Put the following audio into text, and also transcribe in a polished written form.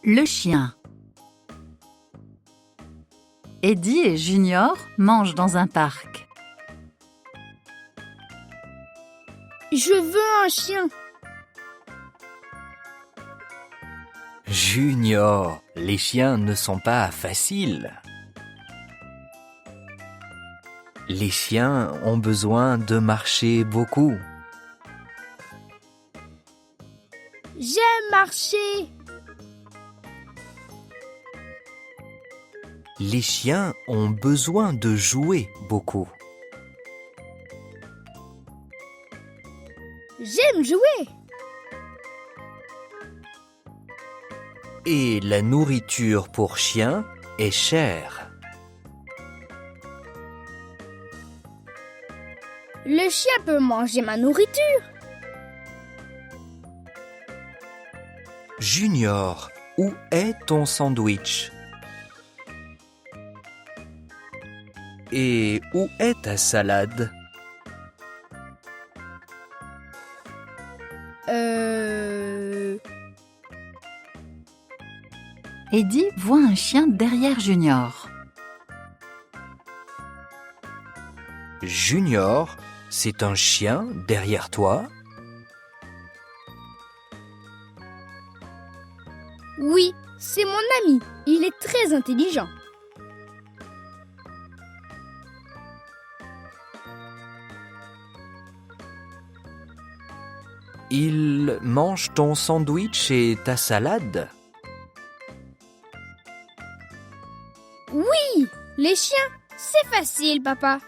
Le chien. Eddie et Junior mangent dans un parc. Je veux un chien. Junior, les chiens ne sont pas faciles. Les chiens ont besoin de marcher beaucoup. J'aime marcher. Les chiens ont besoin de jouer beaucoup. J'aime jouer. Et la nourriture pour chiens est chère. Le chien peut manger ma nourriture. Junior, où est ton sandwich? Et où est ta salade? Eddie voit un chien derrière Junior. Junior, c'est un chien derrière toi? Oui, c'est mon ami. Il est très intelligent. Il mange ton sandwich et ta salade? Oui, les chiens, c'est facile, papa.